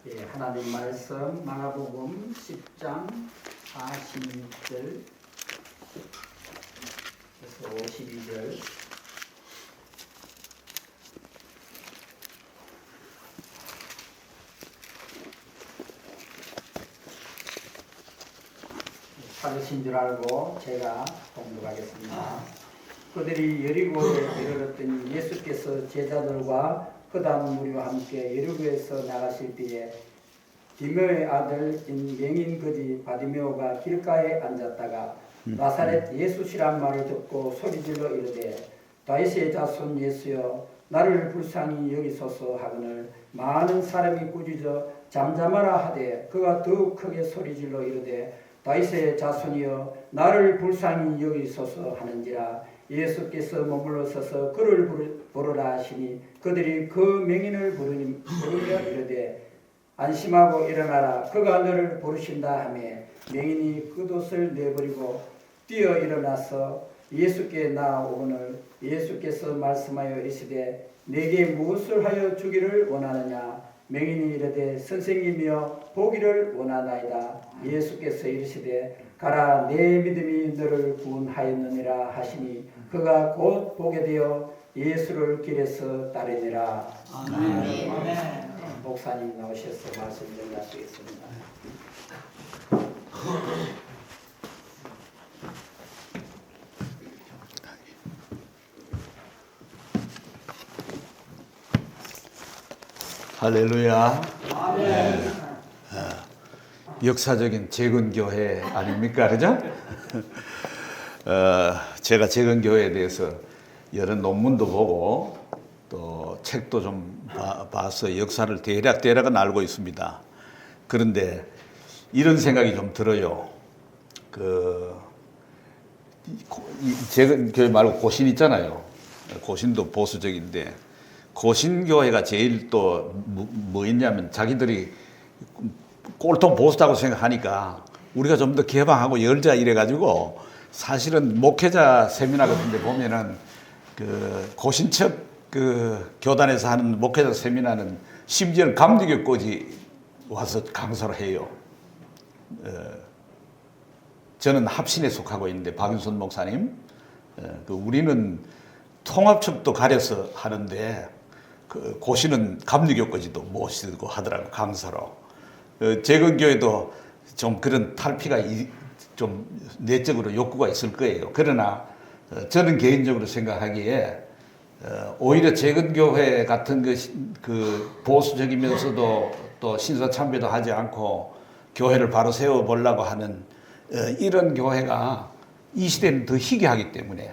예, 하나님 말씀 마가복음 10장 46절에서 52절 찾으신 줄 알고 제가 공부하겠습니다. 그들이 여리고에 이르렀더니 예수께서 제자들과 허다한 무리와 함께 여리고에서 나가실 때에 디메오의 아들인 맹인 거지 바디메오가 길가에 앉았다가 나사렛 예수시란 말을 듣고 소리질러 이르되 다윗의 자손 예수여 나를 불쌍히 여기소서 하거늘 많은 사람이 꾸짖어 잠잠하라 하되 그가 더욱 크게 소리질러 이르되 다윗의 자손이여 나를 불쌍히 여기소서 하는지라. 예수께서 머물러 서서 그를 부르라 하시니 그들이 그 맹인을 부르며 이르되 안심하고 일어나라 그가 너를 부르신다 하며 맹인이 겉옷을 내버리고 뛰어 일어나서 예수께 나아오거늘 예수께서 말씀하여 이르시되 내게 무엇을 하여 주기를 원하느냐. 맹인이 이르되 선생님이여 보기를 원하나이다. 예수께서 이르시되 가라 내 믿음이 너를 구원하였느니라 하시니 그가 곧 보게 되어 예수를 길에서 따르니라. 아멘. 목사님 나오셔서 말씀 전하시겠습니다. 할렐루야. 아멘. 역사적인 재건교회 아닙니까? 그죠? 제가 재건교회에 대해서 여러 논문도 보고 또 책도 좀 봐서 역사를 대략은 알고 있습니다. 그런데 이런 생각이 좀 들어요. 재건교회 말고 고신 있잖아요. 고신도 보수적인데 고신교회가 제일 또 뭐 있냐면 자기들이 꼴통 보수다고 생각하니까 우리가 좀 더 개방하고 열자 이래가지고 사실은 목회자 세미나 같은 데 보면은 그 고신척 그 교단에서 하는 목회자 세미나는 심지어 감리교까지 와서 강사를 해요. 저는 합신에 속하고 있는데 박윤선 목사님 우리는 통합척도 가려서 하는데 그 고신은 감리교까지도 모시고 하더라고 강사로. 재건교회도 좀 그런 탈피가 좀 내적으로 욕구가 있을 거예요. 그러나 저는 개인적으로 생각하기에 오히려 재건교회 같은 그 보수적이면서도 또 신사참배도 하지 않고 교회를 바로 세워보려고 하는 이런 교회가 이 시대는 더 희귀하기 때문에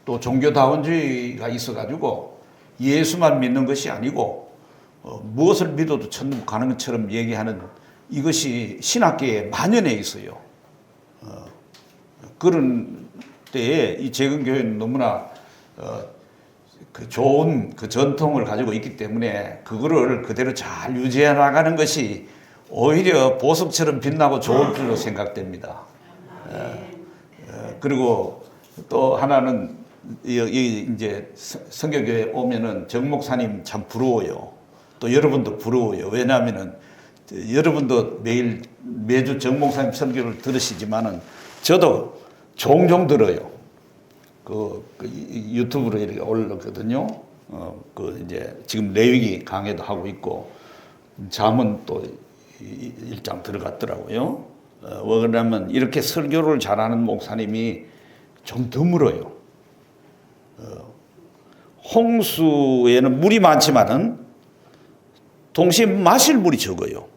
또 종교다원주의가 있어가지고 예수만 믿는 것이 아니고 무엇을 믿어도 천국 가는 것처럼 얘기하는 이것이 신학계에 만연해 있어요. 그런 때에 이 재건교회는 너무나 그 좋은 그 전통을 가지고 있기 때문에 그거를 그대로 잘 유지해 나가는 것이 오히려 보석처럼 빛나고 좋을 줄로 생각됩니다. 그리고 또 하나는 이제 성교교회 오면은 정 목사님 참 부러워요. 또 여러분도 부러워요. 왜냐하면은 여러분도 매주 정 목사님 설교를 들으시지만은 저도 종종 들어요. 유튜브로 이렇게 올렸거든요. 이제 지금 레위기 강의도 하고 있고 잠은 또 일장 들어갔더라고요. 왜냐하면 이렇게 설교를 잘하는 목사님이 좀 드물어요. 홍수에는 물이 많지만은 동시에 마실 물이 적어요.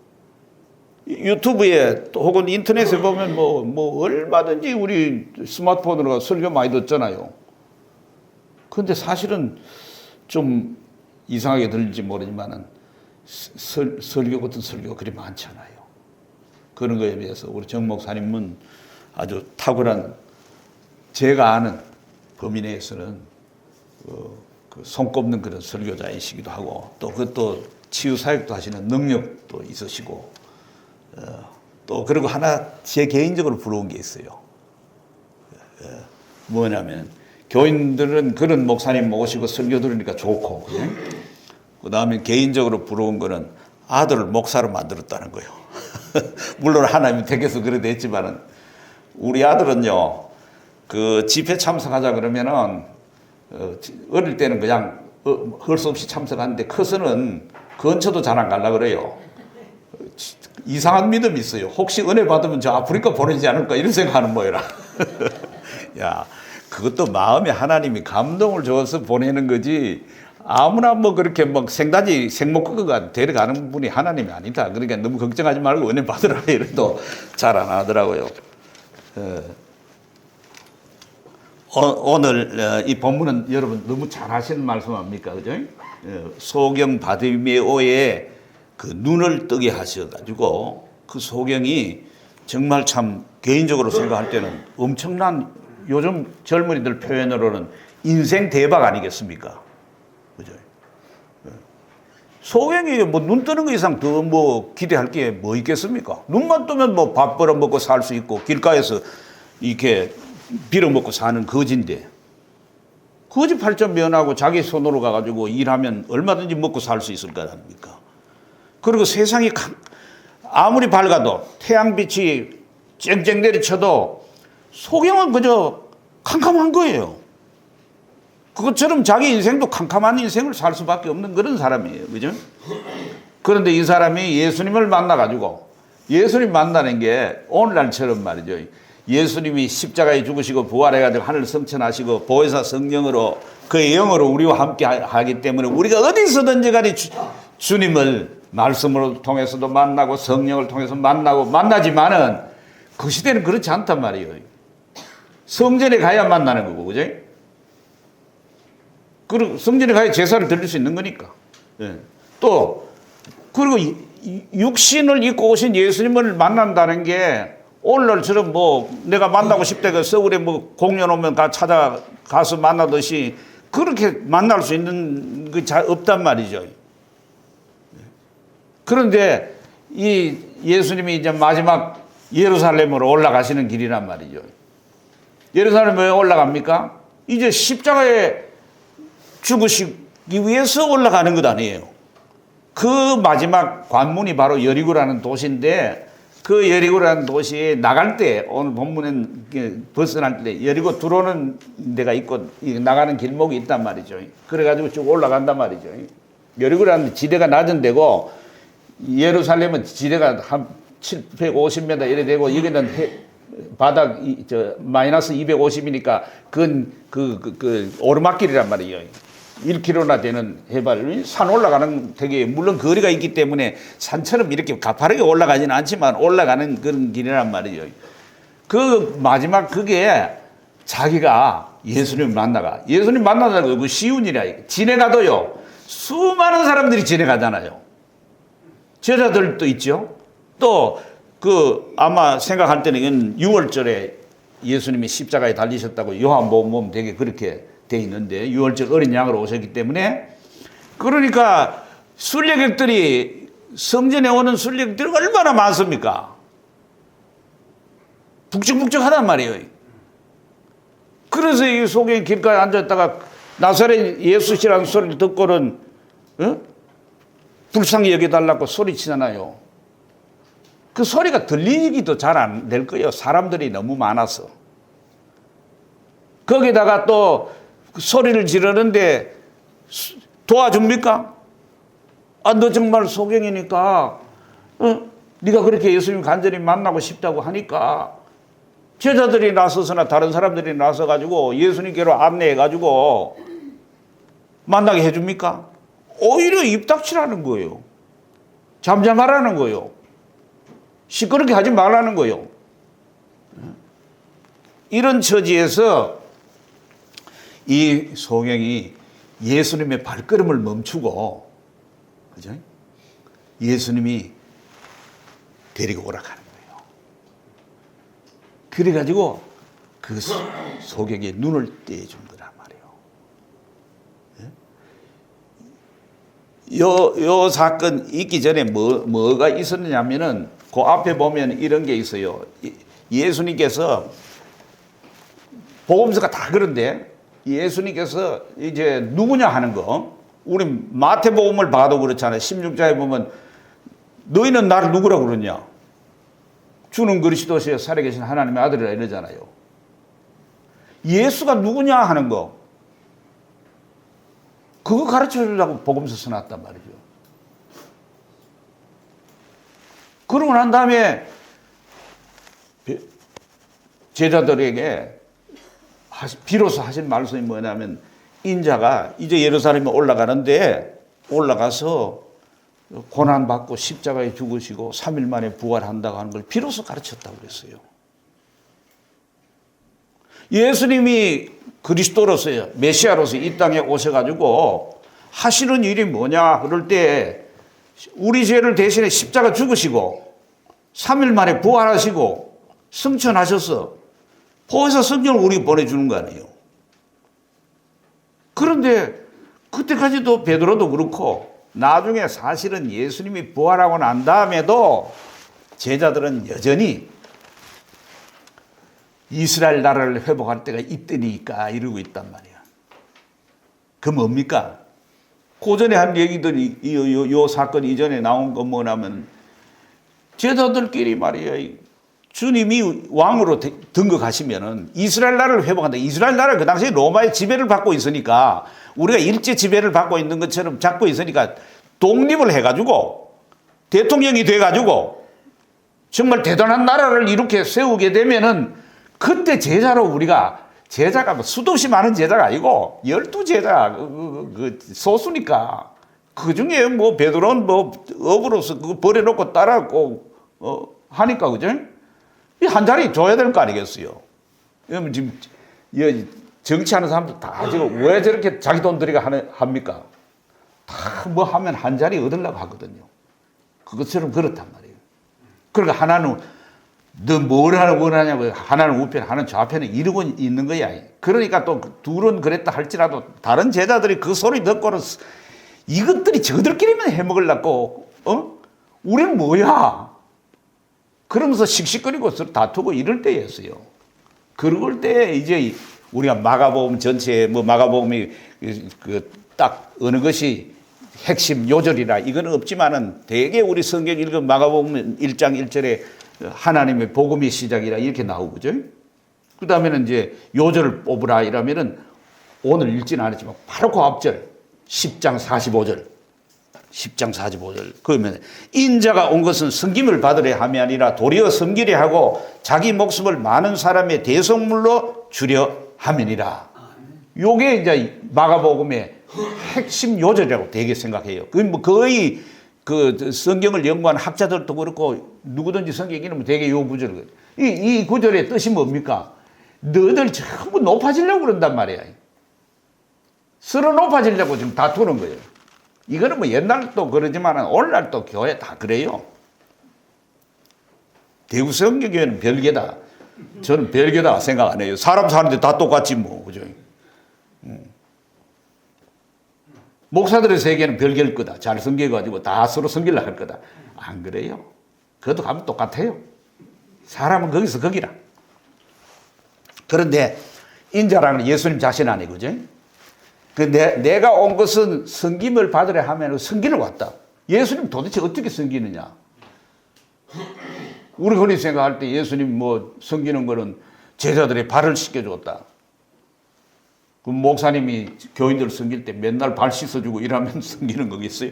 유튜브에 혹은 인터넷에 보면 뭐 얼마든지 우리 스마트폰으로 설교 많이 듣잖아요. 그런데 사실은 좀 이상하게 들릴지 모르지만은 설교 같은 설교가 그리 많지 않아요. 그런 거에 비해서 우리 정 목사님은 아주 탁월한 제가 아는 범위 내에서는 그 손꼽는 그런 설교자이시기도 하고 또 그것도 치유사역도 하시는 능력도 있으시고 또 그리고 하나 제 개인적으로 부러운 게 있어요. 뭐냐면 교인들은 그런 목사님 모시고 설교 들으니까 좋고 그 다음에 개인적으로 부러운 거는 아들을 목사로 만들었다는 거예요. 물론 하나님이 택해서 그래 됐지만은 우리 아들은요, 그 집회 참석하자 그러면은 어릴 때는 그냥 할 수 없이 참석하는데 커서는 근처도 잘 안 가려고 그래요. 이상한 믿음이 있어요. 혹시 은혜 받으면 저 아프리카 보내지 않을까 이런 생각하는 모여라. 야, 그것도 마음에 하나님이 감동을 줘서 보내는 거지. 아무나 뭐 그렇게 뭐 생단지 생목그가 데려가는 분이 하나님이 아니다. 그러니까 너무 걱정하지 말고 은혜 받으라 이래도 잘 안 하더라고요. 오늘 이 본문은 여러분 너무 잘 하시는 말씀 아닙니까? 그죠? 소경 바디메오의 그 눈을 뜨게 하셔가지고 그 소경이 정말 참 개인적으로 생각할 때는 엄청난 요즘 젊은이들 표현으로는 인생 대박 아니겠습니까? 그죠? 소경이 뭐 눈 뜨는 거 이상 더 뭐 기대할 게 뭐 있겠습니까? 눈만 뜨면 뭐 밥 벌어 먹고 살 수 있고 길가에서 이렇게 빌어먹고 사는 거지인데 거지 팔전 면하고 자기 손으로 가가지고 일하면 얼마든지 먹고 살 수 있을 거 아닙니까? 그리고 세상이 아무리 밝아도 태양빛이 쨍쨍 내리쳐도 소경은 그저 캄캄한 거예요. 그것처럼 자기 인생도 캄캄한 인생을 살 수밖에 없는 그런 사람이에요. 그죠? 그런데 이 사람이 예수님을 만나가지고 예수님 만나는 게 오늘날처럼 말이죠. 예수님이 십자가에 죽으시고 부활해가지고 하늘 성천하시고 보혜사 성령으로 그의 영으로 우리와 함께 하기 때문에 우리가 어디서든지 간에 주님을 말씀을 통해서도 만나고 성령을 통해서 만나지만은 그 시대는 그렇지 않단 말이에요. 성전에 가야 만나는 거고, 그죠? 그리고 성전에 가야 제사를 드릴 수 있는 거니까. 예. 또 그리고 육신을 입고 오신 예수님을 만난다는 게 오늘날처럼 뭐 내가 만나고 싶다 그 서울에 뭐 공연 오면 찾아가서 만나듯이 그렇게 만날 수 있는 게 잘 없단 말이죠. 그런데 이 예수님이 이제 마지막 예루살렘으로 올라가시는 길이란 말이죠. 예루살렘에 왜 올라갑니까? 이제 십자가에 죽으시기 위해서 올라가는 것 아니에요. 그 마지막 관문이 바로 여리고라는 도시인데 그 여리고라는 도시에 나갈 때 오늘 본문은 벗어날 때 여리고 들어오는 데가 있고 나가는 길목이 있단 말이죠. 그래가지고 쭉 올라간단 말이죠. 여리고라는 지대가 낮은 데고 예루살렘은 지대가 한 750m 이래 되고 여기는 바닥 마이너스 250이니까 그건 그 오르막길이란 말이에요. 1km나 되는 해발, 산 올라가는 되게, 물론 거리가 있기 때문에 산처럼 이렇게 가파르게 올라가지는 않지만 올라가는 그런 길이란 말이에요. 그 마지막 그게 자기가 예수님 만나다가 그 쉬운 일이 아니에요. 지내가도요, 수많은 사람들이 지내가잖아요. 제자들도 있죠. 또 아마 생각할 때는 이건 6월절에 예수님이 십자가에 달리셨다고 요한복음 보면 되게 그렇게 돼 있는데 6월절 어린 양으로 오셨기 때문에 그러니까 순례객들이 성전에 오는 순례객들이 얼마나 많습니까? 북적북적하단 말이에요. 그래서 이 소경이 길가에 앉았다가 나사렛 예수시라는 소리를 듣고는 불쌍히 여겨달라고 소리치잖아요. 그 소리가 들리기도 잘 안 될 거예요. 사람들이 너무 많아서. 거기다가 또 소리를 지르는데 도와줍니까? 너 정말 소경이니까 네가 그렇게 예수님 간절히 만나고 싶다고 하니까 제자들이 나서서나 다른 사람들이 나서가지고 예수님께로 안내해가지고 만나게 해줍니까? 오히려 입 닥치라는 거예요. 잠잠하라는 거예요. 시끄럽게 하지 말라는 거예요. 이런 처지에서 이 소경이 예수님의 발걸음을 멈추고, 그죠? 예수님이 데리고 오라고 하는 거예요. 그래가지고 그 소경의 눈을 떼준 거란 말이에요. 요 사건 있기 전에 뭐가 있었느냐면은 그 앞에 보면 이런 게 있어요. 예수님께서 복음서가 다 그런데 예수님께서 이제 누구냐 하는 거, 우리 마태복음을 봐도 그렇잖아요. 16장에 보면 너희는 나를 누구라고 그러냐? 주는 그리스도시여 살아계신 하나님의 아들이라 이러잖아요. 예수가 누구냐 하는 거. 그거 가르쳐주려고 복음서 써놨단 말이죠. 그러고 난 다음에 제자들에게 비로소 하신 말씀이 뭐냐면 인자가 이제 예루살렘에 올라가는데 올라가서 고난받고 십자가에 죽으시고 3일 만에 부활한다고 하는 걸 비로소 가르쳤다고 그랬어요. 예수님이 그리스도로서요, 메시아로서 이 땅에 오셔가지고 하시는 일이 뭐냐 그럴 때 우리 죄를 대신에 십자가 죽으시고 3일 만에 부활하시고 승천하셔서 거기서 성경을 우리에게 보내주는 거 아니에요. 그런데 그때까지도 베드로도 그렇고 나중에 사실은 예수님이 부활하고 난 다음에도 제자들은 여전히 이스라엘 나라를 회복할 때가 이때니까 이러고 있단 말이야. 그 뭡니까? 고전에 한 얘기들이 요 사건 이전에 나온 거 뭐냐면 제자들끼리 말이야. 주님이 왕으로 등극하시면은 이스라엘 나라를 회복한다. 이스라엘 나라는 그 당시에 로마의 지배를 받고 있으니까 우리가 일제 지배를 받고 있는 것처럼 잡고 있으니까 독립을 해가지고 대통령이 돼가지고 정말 대단한 나라를 이렇게 세우게 되면은 그때 제자로 우리가 제자가 뭐 수도 없이 많은 제자가 아니고 12제자 그 소수니까 그 중에 뭐 베드로는 뭐 업으로서 그거 버려놓고 따라고 하니까 그죠? 한 자리 줘야 될 거 아니겠어요? 그러면 지금 정치하는 사람들 다 지금 왜 저렇게 자기 돈 들이가 합니까? 다 뭐 하면 한 자리 얻으려고 하거든요. 그것처럼 그렇단 말이에요. 그러니까 하나는 너 뭘 원하냐고 하나는 우편 하나는 좌편에 이러고 있는 거야. 그러니까 또 둘은 그랬다 할지라도 다른 제자들이 그 소리 듣고는 이것들이 저들끼리만 해먹으려고 우리는 뭐야? 그러면서 씩씩거리고 서로 다투고 이럴 때였어요. 그럴 때 이제 우리가 마가복음 전체에 뭐 마가복음이 그 딱 어느 것이 핵심 요절이라 이건 없지만은 대개 우리 성경 읽은 마가복음 1장 1절에 하나님의 복음이 시작이라 이렇게 나오고 그죠? 그 다음에는 이제 요절을 뽑으라 이러면은 오늘 읽지는 않았지만 바로 그 앞절 10장 45절 10장 45절 그러면 인자가 온 것은 섬김을 받으려 함이 아니라 도리어 섬기려 하고 자기 목숨을 많은 사람의 대속물로 주려 함이니라. 요게 이제 마가복음의 핵심 요절이라고 되게 생각해요. 그 뭐 거의 그 성경을 연구한 학자들도 그렇고 누구든지 성경 읽으면 되게 요 구절 이 구절의 뜻이 뭡니까? 너희들 전부 높아지려고 그런단 말이야. 서로 높아지려고 지금 다투는 거예요. 이거는 뭐 옛날도 그러지만 오늘날 또 교회 다 그래요. 대구 성경교회는 별개다. 저는 별개다 생각 안 해요. 사람 사는데 다 똑같지 뭐. 그죠? 목사들의 세계는 별개일 거다. 잘 섬겨가지고 다 서로 섬기려고 할 거다. 안 그래요. 그것도 가면 똑같아요. 사람은 거기서 거기라. 그런데 인자라는 예수님 자신 아니 그죠? 내가 온 것은 섬김을 받으려 하면 섬기러 왔다. 예수님 도대체 어떻게 섬기느냐? 우리 흔히 생각할 때 예수님 뭐 섬기는 거는 제자들의 발을 씻겨줬다. 그 목사님이 교인들 섬길 때 맨날 발 씻어주고 이러면 섬기는 거겠어요?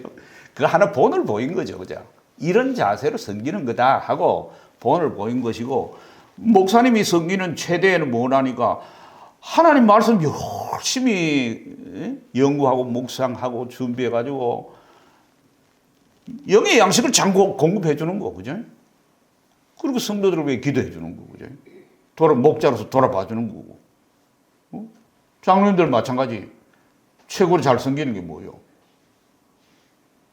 그 하나 본을 보인 거죠. 그죠? 이런 자세로 섬기는 거다 하고 본을 보인 것이고 목사님이 섬기는 최대는 뭐라니까 하나님 말씀 열심히 연구하고 묵상하고 준비해가지고 영의 양식을 장 공급해 주는 거, 그죠? 그리고 성도들을 위해 기도해 주는 거, 그죠? 목자로서 돌아봐 주는 거고. 장로님들 마찬가지. 최고로 잘 섬기는 게 뭐예요?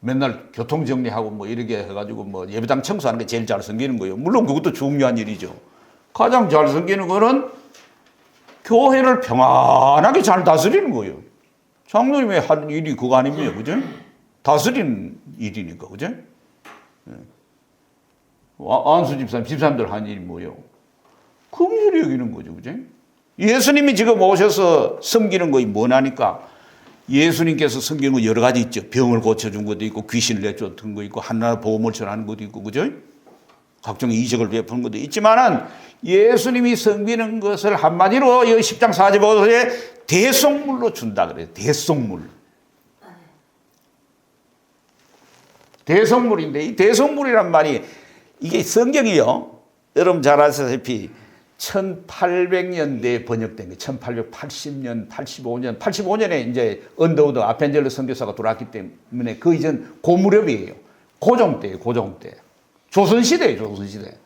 맨날 교통 정리하고 뭐 이렇게 해가지고 뭐 예배당 청소하는 게 제일 잘 섬기는 거예요. 물론 그것도 중요한 일이죠. 가장 잘 섬기는 거는 교회를 평안하게 잘 다스리는 거예요. 장로님의 한 일이 그거 아닙니까? 그죠? 다스리는 일이니까, 그죠? 안수 집사님들 한 일이 뭐예요? 긍휼히 여기는 거죠, 그죠? 예수님이 지금 오셔서 섬기는 거이 뭐냐니까 예수님께서 성경은 여러 가지 있죠. 병을 고쳐준 것도 있고 귀신을 내쫓은 것도 있고 하나님 보험을 전하는 것도 있고 그죠? 각종 이적을 베푸는 것도 있지만은 예수님이 섬기는 것을 한마디로 이 10장 45절에 대속물로 준다 그래요. 대속물. 대속물인데 이 대속물이란 말이 이게 성경이요. 여러분 잘 아시다시피 1800년대에 번역된 거예요. 1880년, 85년에 이제 언더우드 아펜젤러 선교사가 돌아왔기 때문에 그 이전 고무렵이에요. 고종 때예요. 고종 때. 조선시대예요. 조선시대.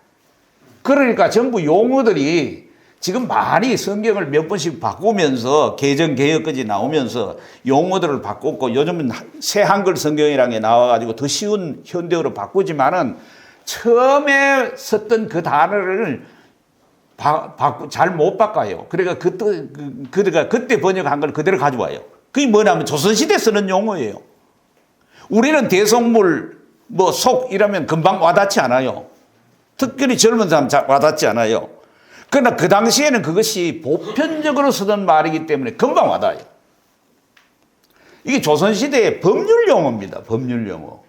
그러니까 전부 용어들이 지금 많이 성경을 몇 번씩 바꾸면서 개정 개혁까지 나오면서 용어들을 바꿨고 요즘은 새 한글 성경이라는 게 나와가지고 더 쉬운 현대어로 바꾸지만은 처음에 썼던 그 단어를 잘 못 바꿔요. 그러니까 그가 그때 번역한 걸 그대로 가져와요. 그게 뭐냐면 조선시대 쓰는 용어예요. 우리는 대속물, 뭐 속 이러면 금방 와닿지 않아요. 특별히 젊은 사람 잘 와닿지 않아요. 그러나 그 당시에는 그것이 보편적으로 쓰던 말이기 때문에 금방 와닿아요. 이게 조선시대의 법률 용어입니다. 법률 용어.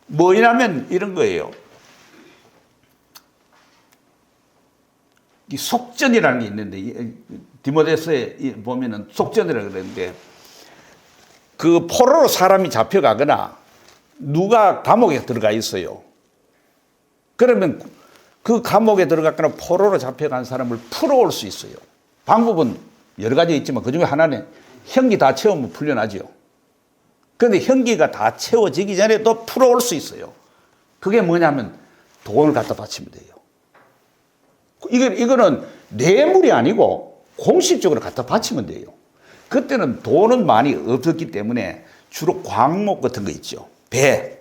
뭐냐면 이런 거예요. 이 속전이라는 게 있는데 디모데서에 보면은 속전이라고 그러는데 그 포로로 사람이 잡혀가거나 누가 감옥에 들어가 있어요. 그러면 그 감옥에 들어갔거나 포로로 잡혀간 사람을 풀어올 수 있어요. 방법은 여러 가지 있지만 그중에 하나는 형기 다 채우면 풀려나죠. 그런데 형기가 다 채워지기 전에 또 풀어올 수 있어요. 그게 뭐냐면 돈을 갖다 바치면 돼요. 이거는 뇌물이 아니고 공식적으로 갖다 바치면 돼요. 그때는 돈은 많이 없었기 때문에 주로 광목 같은 거 있죠. 배,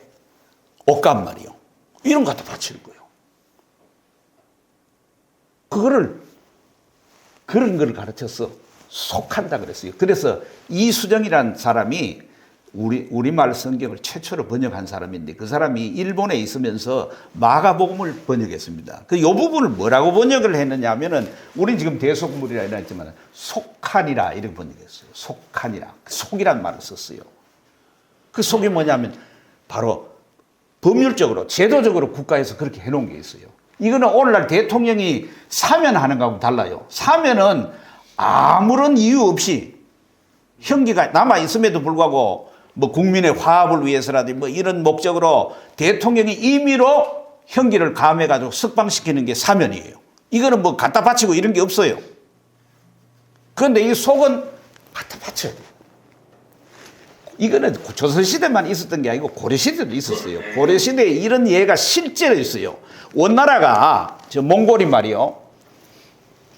옷감 말이요. 이런 거 갖다 바치는 거예요. 그런 걸 가르쳐서 속한다 그랬어요. 그래서 이수정이라는 사람이 우리말 성경을 최초로 번역한 사람인데 그 사람이 일본에 있으면서 마가복음을 번역했습니다. 이 부분을 뭐라고 번역을 했느냐 하면은 우린 지금 대속물이라 했지만 속한이라 이렇게 번역했어요. 속한이라. 속이란 말을 썼어요. 그 속이 뭐냐면 바로 법률적으로 제도적으로 국가에서 그렇게 해놓은 게 있어요. 이거는 오늘날 대통령이 사면하는 거하고 달라요. 사면은 아무런 이유 없이 형기가 남아 있음에도 불구하고 뭐 국민의 화합을 위해서라든지 뭐 이런 목적으로 대통령이 임의로 형기를 감해가지고 석방시키는 게 사면이에요. 이거는 뭐 갖다 바치고 이런 게 없어요. 그런데 이 속은 갖다 바쳐야 돼요. 이거는 조선시대만 있었던 게 아니고 고려시대도 있었어요. 고려시대에 이런 예가 실제로 있어요. 원나라가 저 몽골이 말이요.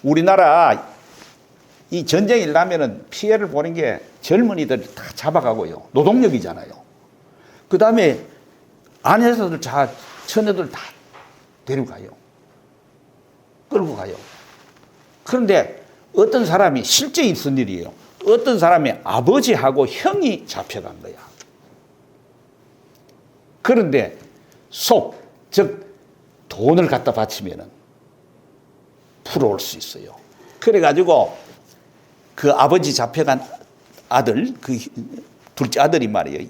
우리나라 이 전쟁이 일어나면은 피해를 보는 게 젊은이들 다 잡아가고요. 노동력이잖아요. 그 다음에 아내들 처녀들 다 데려가요. 끌고 가요. 그런데 어떤 사람이 실제 있은 일이에요. 어떤 사람의 아버지하고 형이 잡혀간 거야. 그런데 즉 돈을 갖다 바치면은 풀어올 수 있어요. 그래가지고 그 아버지 잡혀간 아들, 그 둘째 아들이 말이에요.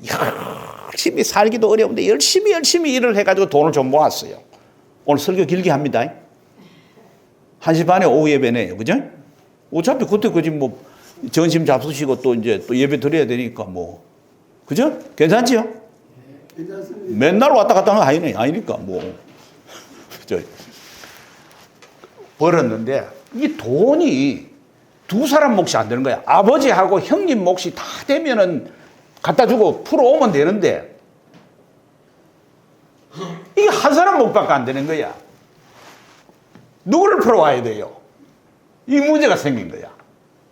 열심히 살기도 어려운데 열심히 일을 해가지고 돈을 좀 모았어요. 오늘 설교 길게 합니다. 1시 반에 오후 예배네요. 그죠? 어차피 그때 그지 뭐 점심 잡수시고 또 이제 또 예배 드려야 되니까 뭐. 그죠? 괜찮지요? 괜찮습니다. 맨날 왔다 갔다 하는 거 아니니까 뭐. 벌었는데 이 돈이 두 사람 몫이 안 되는 거야. 아버지하고 형님 몫이 다 되면은 갖다 주고 풀어오면 되는데 이게 한 사람 몫밖에 안 되는 거야. 누구를 풀어와야 돼요? 이 문제가 생긴 거야.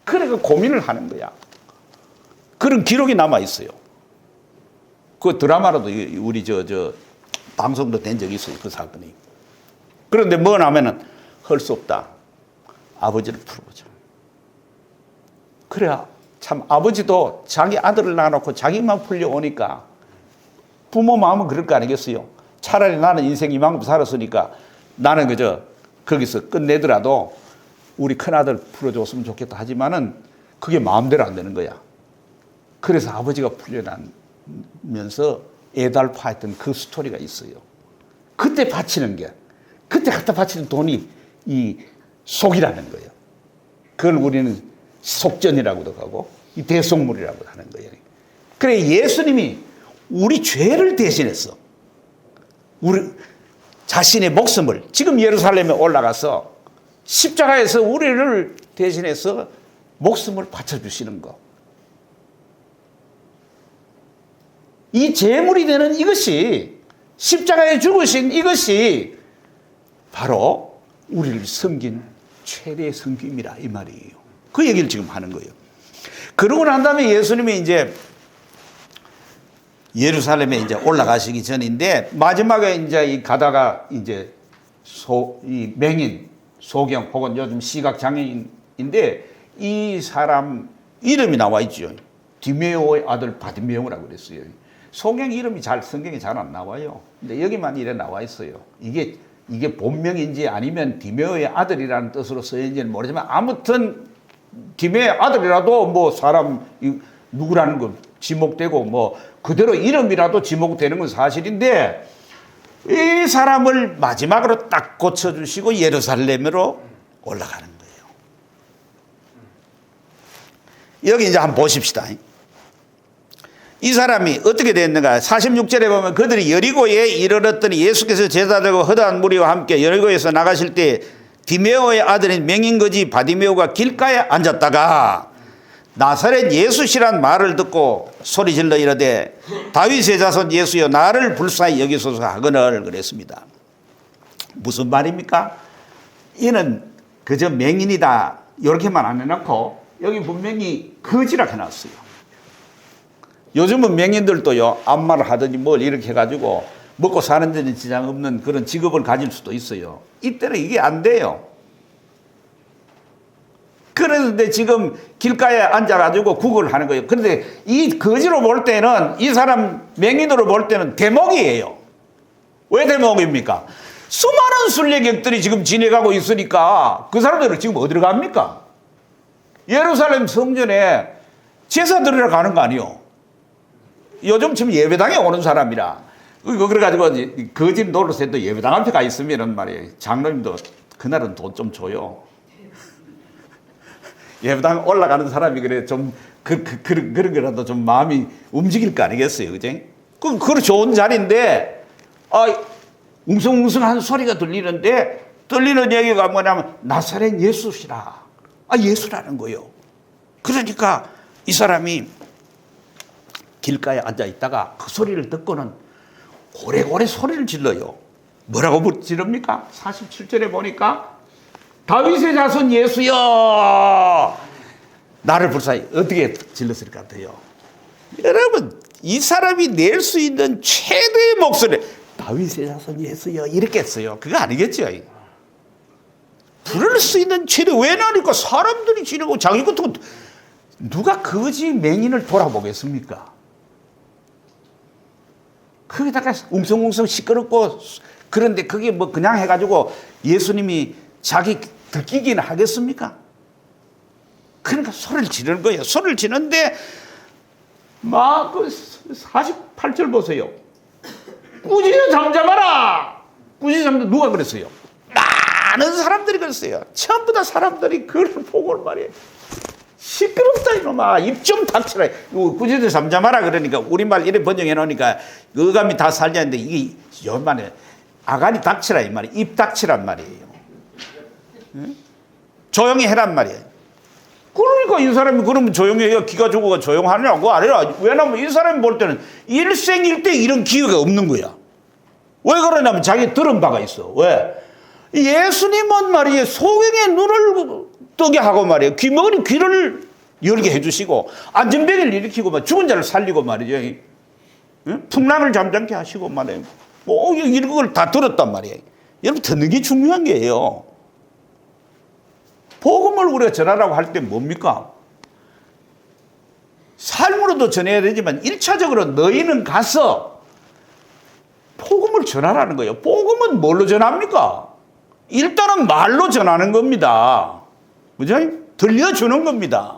그래서 고민을 하는 거야. 그런 기록이 남아 있어요. 그 드라마로도 우리 방송도 된 적이 있어요. 그 사건이. 그런데 뭐냐면은 할 수 없다. 아버지를 풀어보자. 그래야 참 아버지도 자기 아들을 낳아놓고 자기만 풀려오니까 부모 마음은 그럴 거 아니겠어요. 차라리 나는 인생 이만큼 살았으니까 나는 그저 거기서 끝내더라도 우리 큰아들 풀어줬으면 좋겠다 하지만은 그게 마음대로 안 되는 거야. 그래서 아버지가 풀려나면서 애달파했던 그 스토리가 있어요. 그때 바치는 게, 그때 갖다 바치는 돈이 이 속이라는 거예요. 그걸 우리는 속전이라고도 하고 이 대속물이라고 하는 거예요. 그래 예수님이 우리 죄를 대신해서 우리 자신의 목숨을 지금 예루살렘에 올라가서 십자가에서 우리를 대신해서 목숨을 바쳐주시는 것. 이 제물이 되는 이것이 십자가에 죽으신 이것이 바로 우리를 섬긴 최대의 섬김이라 이 말이에요. 그 얘기를 지금 하는 거예요. 그러고 난 다음에 예수님이 이제 예루살렘에 이제 올라가시기 전인데 마지막에 이제 가다가 이제 이 맹인 소경 혹은 요즘 시각 장애인인데 이 사람 이름이 나와 있죠. 디메오의 아들 바디메오라고 그랬어요. 소경 이름이 성경에 잘 안 나와요. 근데 여기만 이래 나와 있어요. 이게 본명인지 아니면 디메오의 아들이라는 뜻으로 쓰여있는지는 모르지만 아무튼 디메오의 아들이라도 뭐 사람 누구라는 건 지목되고 뭐 그대로 이름이라도 지목되는 건 사실인데 이 사람을 마지막으로 딱 고쳐주시고 예루살렘으로 올라가는 거예요. 여기 이제 한번 보십시다. 이 사람이 어떻게 됐는가? 46절에 보면 그들이 여리고에 이르렀더니 예수께서 제자들과 허다한 무리와 함께 여리고에서 나가실 때 디메오의 아들인 맹인거지 바디메오가 길가에 앉았다가 나사렛 예수시란 말을 듣고 소리질러 이르되 다윗의 자손 예수여 나를 불쌍히 여기소서 하거늘 그랬습니다. 무슨 말입니까? 이는 그저 맹인이다 이렇게만 안 해놓고 여기 분명히 거지라 해놨어요. 요즘은 맹인들도요 암말을 하든지 뭘 이렇게 해가지고 먹고 사는 데는 지장 없는 그런 직업을 가질 수도 있어요. 이때는 이게 안 돼요. 그런데 지금 길가에 앉아가지고 구걸을 하는 거예요. 그런데 이 거지로 볼 때는 이 사람 맹인으로 볼 때는 대목이에요. 왜 대목입니까? 수많은 순례객들이 지금 지내가고 있으니까 그 사람들은 지금 어디로 갑니까? 예루살렘 성전에 제사 드리러 가는 거 아니요. 요즘 지금 예배당에 오는 사람이라 그래가지고 거짓 노릇해도 예배당 앞에 가 있으면 말이에요. 장로님도 그날은 돈 좀 줘요. 예배당 올라가는 사람이 그래 좀 그런 거라도 좀 마음이 움직일 거 아니겠어요, 그죠? 그건 좋은 자리인데 웅성웅성한 소리가 들리는데 들리는 얘기가 뭐냐면 나사렛 예수시라. 예수라는 거예요. 그러니까 이 사람이 길가에 앉아 있다가 그 소리를 듣고는 고래고래 소리를 질러요. 뭐라고 지릅니까? 47절에 보니까 다윗의 자손 예수여 나를 불쌍히 어떻게 질렀을 것 같아요? 여러분 이 사람이 낼 수 있는 최대의 목소리 다윗의 자손 예수여 이렇게 했어요. 그거 아니겠죠? 부를 수 있는 최대 왜 나니까 사람들이 지르고 자기 같은 누가 거지 맹인을 돌아보겠습니까? 거기다가 웅성웅성 시끄럽고 그런데 그게 뭐 그냥 해가지고 예수님이 자기 듣기기는 하겠습니까? 그러니까 소리를 지르는 거예요. 소리를 지르는데 막 그 48절 보세요. 꾸짖어 잠잠하라. 꾸짖어 잠잠 누가 그랬어요? 많은 사람들이 그랬어요. 전부 다 사람들이 그걸 보고 말이에요. 시끄럽다 이놈아. 입 좀 닥치라. 꾸짖어 잠잠하라 그러니까 우리말 이래 번역해 놓으니까 어감이 다 살려는데 이게 요만해. 아가리 닥치라 이 말이에요. 입 닥치란 말이에요. 응? 조용히 해란 말이에요. 그러니까 이 사람이 그러면 조용히 해야 기가 죽어가 조용하냐고 아니라 왜냐면 이 사람이 볼 때는 일생일대 이런 기회가 없는 거야. 왜 그러냐면 자기 들은 바가 있어. 왜? 예수님은 말이에요. 소경의 눈을 뜨게 하고 말이에요. 귀머거리 귀를 열게 해주시고 안전병을 일으키고 죽은 자를 살리고 말이죠. 응? 풍랑을 잠잠케 하시고 말이에요. 뭐 이런 걸 다 들었단 말이에요. 여러분 듣는 게 중요한 게예요. 복음을 우리가 전하라고 할 때 뭡니까? 삶으로도 전해야 되지만 1차적으로 너희는 가서 복음을 전하라는 거예요. 복음은 뭘로 전합니까? 일단은 말로 전하는 겁니다. 그죠? 들려주는 겁니다.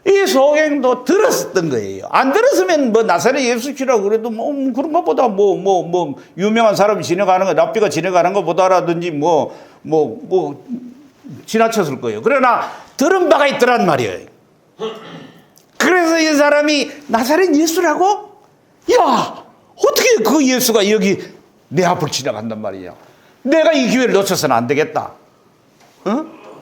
이 소경도 들었었던 거예요. 안 들었으면 뭐 나사렛 예수시라고 그래도 뭐 그런 것보다 뭐 유명한 사람이 지나가는 거, 랍비가 지나가는 것보다라든지 뭐 지나쳤을 거예요. 그러나 들은 바가 있더란 말이에요. 그래서 이 사람이 나사렛 예수라고? 야, 어떻게 그 예수가 여기 내 앞을 지나간단 말이야. 내가 이 기회를 놓쳐서는 안 되겠다.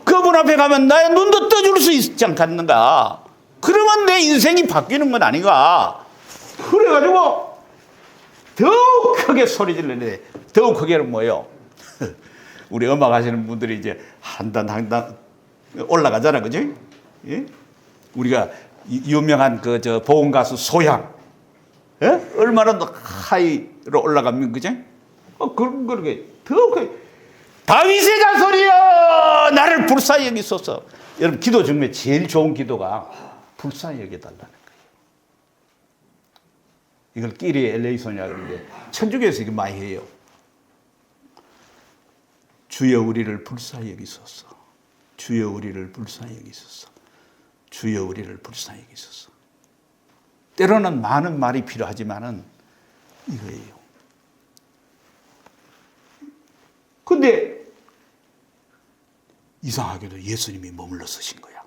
그분 앞에 가면 나의 눈도 떠줄 수 있지 않겠는가? 그러면 내 인생이 바뀌는 건 아닌가? 그래가지고 더욱 크게 소리 질르네. 더욱 크게는 뭐예요? 우리 음악 하시는 분들이 이제 한 단 올라가잖아, 그죠? 예? 우리가 유명한 저 보험 가수 소양, 예? 얼마나 더 하이로 올라가면, 그죠? 그렇게 더욱 크게 다윗의 자손이여 나를 불쌍히 여기소서. 여러분 기도 중에 제일 좋은 기도가 불쌍히 여겨달라는 거예요. 이걸 끼리의 엘레이소냐 그러는데 천주교에서 이거 많이 해요. 주여 우리를 불쌍히 여기소서. 주여 우리를 불쌍히 여기소서. 주여 우리를 불쌍히 여기소서. 때로는 많은 말이 필요하지만은 이거예요. 근데 이상하게도 예수님이 머물러 서신 거야.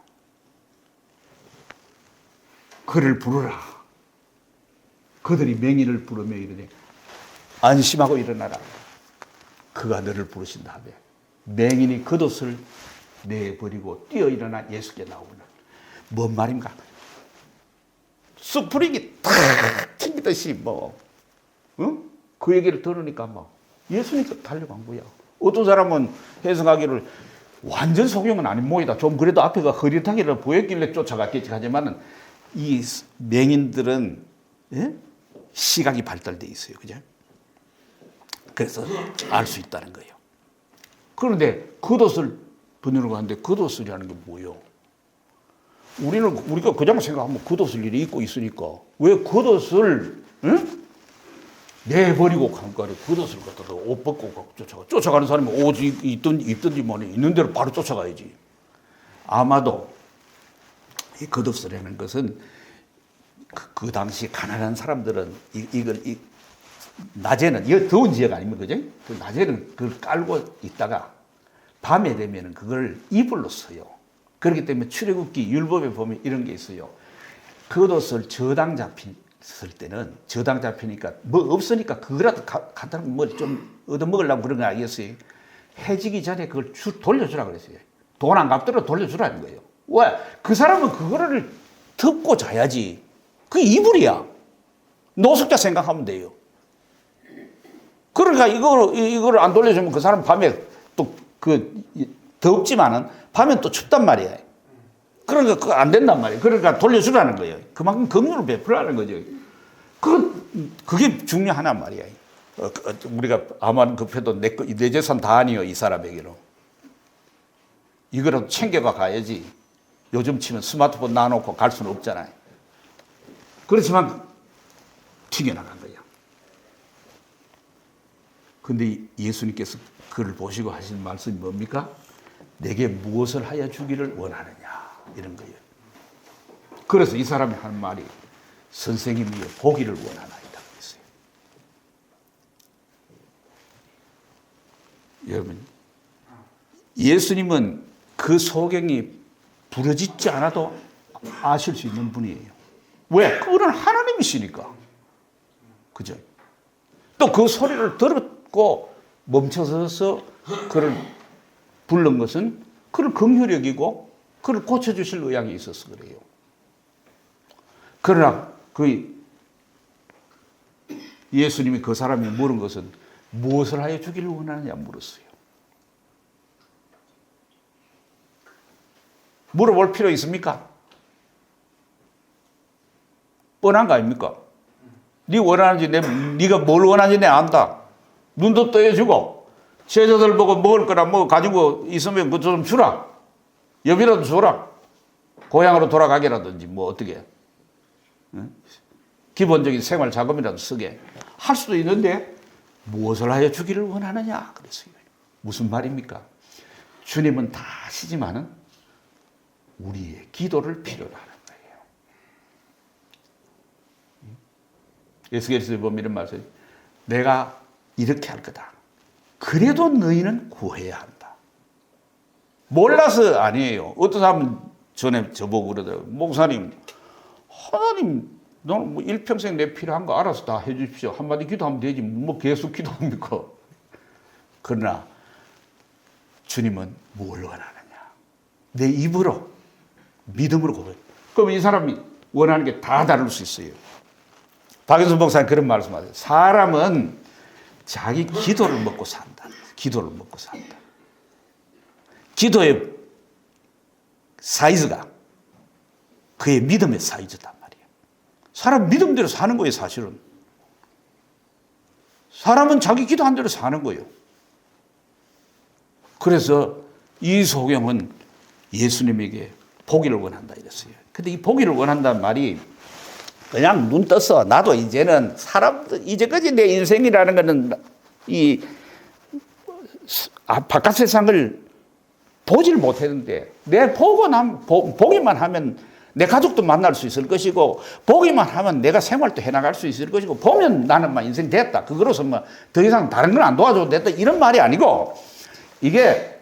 그를 부르라. 그들이 맹인을 부르며 이르되 안심하고 일어나라. 그가 너를 부르신다 하되 맹인이 겉옷을 내버리고 뛰어 일어나 예수께 나오는 뭔 말인가? 수풀이기 탁 튕기듯이 그 얘기를 들으니까 예수님께 달려간 거야. 어떤 사람은 해석하기를 완전 소경은 아닌 모이다. 좀 그래도 앞에가 흐릿하게 보였길래 쫓아갔겠지 하지만은 이 맹인들은 시각이 발달돼 있어요. 그죠? 그래서 알 수 있다는 거예요. 그런데 겉옷을 번역을 하는데 겉옷이라는 게 뭐예요? 우리가 그냥 생각하면 겉옷을 이렇게 입고 있으니까 왜 겉옷을 내버리고 간 거를 겉옷을 갖다가 옷 벗고 쫓아가는 사람이 옷 입든지 뭐니 있는 대로 바로 쫓아가야지. 아마도 이 겉옷이라는 것은 그 당시 가난한 사람들은 이걸 낮에는 이 더운 지역 아니면 그죠? 그 낮에는 그걸 깔고 있다가 밤에 되면은 그걸 이불로 써요. 그렇기 때문에 출애굽기 율법에 보면 이런 게 있어요. 겉옷을 저당 잡혔을 때는 저당 잡히니까 뭐 없으니까 그거라도 갖다 뭐 좀 얻어 먹으려고 그런 거 알겠어요. 해지기 전에 그걸 돌려주라 그랬어요. 돈 안 갚더라도 돌려주라는 거예요. 왜? 그 사람은 그거를 덮고 자야지. 그 이불이야. 노숙자 생각하면 돼요. 그러니까 이거를 안 돌려주면 그 사람 밤에 또 덥지만은 밤엔 또 춥단 말이야. 그러니까 그거 안 된단 말이에요. 그러니까 돌려주라는 거예요. 그만큼 긍휼을 베풀라는 거죠. 그게 중요하단 말이야. 우리가 아무한 급해도 내 재산 다 아니요 이 사람에게로. 이거라도 챙겨가 가야지. 요즘 치면 스마트폰 놔놓고 갈 수는 없잖아요. 그렇지만 튀겨나간 거예요. 근데 예수님께서 그를 보시고 하신 말씀이 뭡니까? 내게 무엇을 하여 주기를 원하느냐 이런 거예요. 그래서 이 사람이 하는 말이 선생님이 보기를 원하나이다 그랬어요. 여러분 예수님은 그 소경이 부르짖지 않아도 아실 수 있는 분이에요. 왜? 그분은 하나님이시니까. 그죠? 또 그 소리를 들었고 멈춰서서 그를 부른 것은 그를 긍휼히 여기고 그를 고쳐주실 의향이 있어서 그래요. 그러나 예수님이 그 사람이 물은 것은 무엇을 하여 주기를 원하느냐 물었어요. 물어볼 필요 있습니까? 뻔한 거 아닙니까? 네 원하는지 네가 뭘 원하는지 내가 안다. 눈도 떠여주고 제자들 보고 먹을 거나 뭐 가지고 있으면 그거 좀 주라. 여비라도 줘라. 고향으로 돌아가게라든지 뭐 어떻게. 응? 기본적인 생활 자금이라도 쓰게 할 수도 있는데 무엇을 하여 주기를 원하느냐 그랬어요. 무슨 말입니까? 주님은 다 아시지만은 우리의 기도를 필요로 하는 거예요. 예수께서 보면 이런 말씀, 내가 이렇게 할 거다. 그래도 너희는 구해야 한다. 몰라서 아니에요. 어떤 사람은 전에 저보고 그러더라고요. 목사님, 하나님, 너는 뭐 일평생 내 필요한 거 알아서 다 해주십시오. 한마디 기도하면 되지. 뭐 계속 기도합니까? 그러나 주님은 뭘 원하느냐? 내 입으로, 믿음으로 고백. 그럼 이 사람이 원하는 게 다 다를 수 있어요. 박윤수 목사님 그런 말씀하세요. 사람은 자기 기도를 먹고 산다. 기도를 먹고 산다. 기도의 사이즈가 그의 믿음의 사이즈단 말이에요. 사람 믿음대로 사는 거예요, 사실은. 사람은 자기 기도한 대로 사는 거예요. 그래서 이 소경은 예수님에게 보기를 원한다 이랬어요. 근데 이 보기를 원한다는 말이 그냥 눈 떠서 나도 이제는 이제까지 내 인생이라는 거는 이 바깥 세상을 보지를 못했는데 보기만 하면 내 가족도 만날 수 있을 것이고 보기만 하면 내가 생활도 해나갈 수 있을 것이고 보면 나는 막 인생 됐다. 그거로서 뭐 더 이상 다른 건 안 도와줘도 됐다. 이런 말이 아니고 이게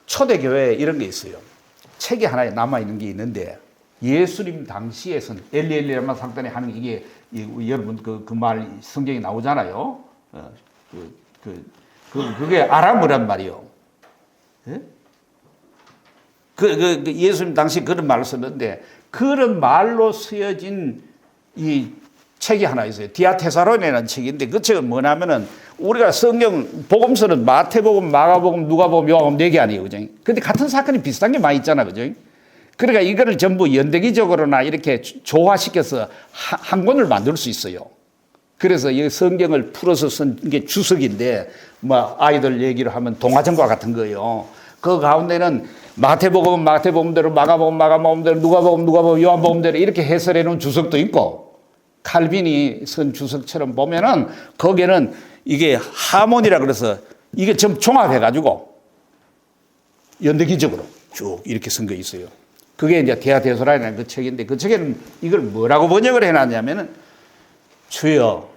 초대교회에 이런 게 있어요. 책이 하나 남아있는 게 있는데 예수님 당시에선 엘리엘리라마 상단에 하는 이게 여러분 그 말 성경에 나오잖아요. 그게 아람어란 말이요. 예? 예수님 당시 그런 말을 썼는데 그런 말로 쓰여진 이 책이 하나 있어요. 디아테사론이라는 책인데 그 책은 뭐냐면은 우리가 성경 복음서는 마태복음, 마가복음, 누가복음, 요한복음 4개 아니에요. 그죠? 근데 같은 사건이 비슷한 게 많이 있잖아. 그죠? 그러니까 이거를 전부 연대기적으로나 이렇게 조화시켜서 한 권을 만들 수 있어요. 그래서 이 성경을 풀어서 쓴 게 주석인데 뭐 아이들 얘기를 하면 동화전과 같은 거예요. 그 가운데는 마태복음은 마태복음대로, 마가복음 마가복음대로, 누가복음 요한복음대로 이렇게 해설해 놓은 주석도 있고 칼빈이 쓴 주석처럼 보면은 거기에는 이게 하모니라 그래서 이게 좀 종합해 가지고 연대기적으로 쭉 이렇게 쓴 게 있어요. 그게 이제 디아테사론이라는 그 책인데 그 책에는 이걸 뭐라고 번역을 해놨냐면은 주여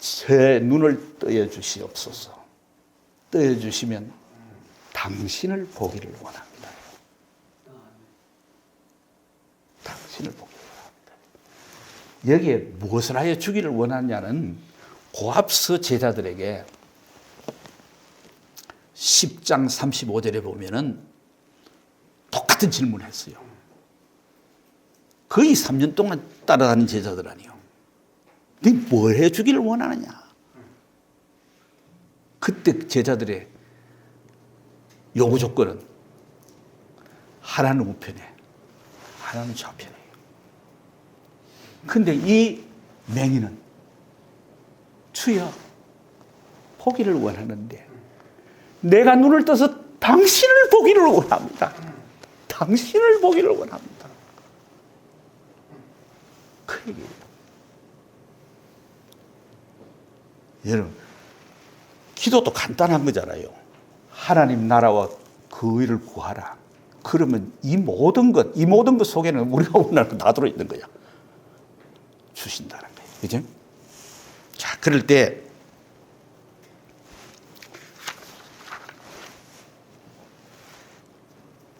제 눈을 떠여 주시옵소서. 떠여 주시면 당신을 보기를 원합니다. 당신을 보기를 원합니다. 여기에 무엇을 하여 주기를 원하냐는 고합서 제자들에게 10장 35절에 보면은 똑같은 질문을 했어요. 거의 3년 동안 따라다닌 제자들 아니에요. 네 뭘 해주기를 원하느냐? 그때 제자들의 요구 조건은 하나는 우편에, 하나는 좌편이에요. 근데 이 맹인은 주여 보기를 원하는데 내가 눈을 떠서 당신을 보기를 원합니다. 당신을 보기를 원합니다. 그 얘기예요. 여러분, 기도도 간단한 거잖아요. 하나님 나라와 그 의를 구하라. 그러면 이 모든 것 속에는 우리가 원하는 거 다 들어있는 거야. 주신다는 거예요. 그죠? 자, 그럴 때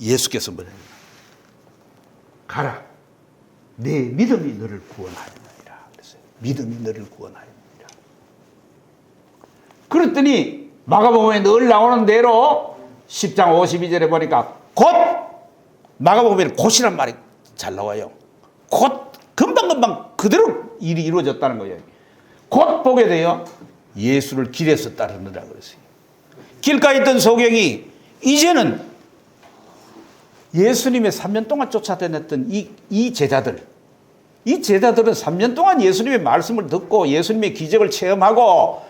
예수께서 뭐래요? 가라. 내 믿음이 너를 구원하였느니라. 그랬어요. 믿음이 너를 구원하였느니라. 그랬더니 마가복음에 늘 나오는 대로 10장 52절에 보니까 곧 마가복음에 곧이란 말이 잘 나와요. 곧 금방금방 그대로 일이 이루어졌다는 거예요. 곧 보게 돼요. 예수를 길에서 따르느라 그랬어요. 길가에 있던 소경이 이제는 예수님의 3년 동안 쫓아다녔던 이 제자들은 3년 동안 예수님의 말씀을 듣고 예수님의 기적을 체험하고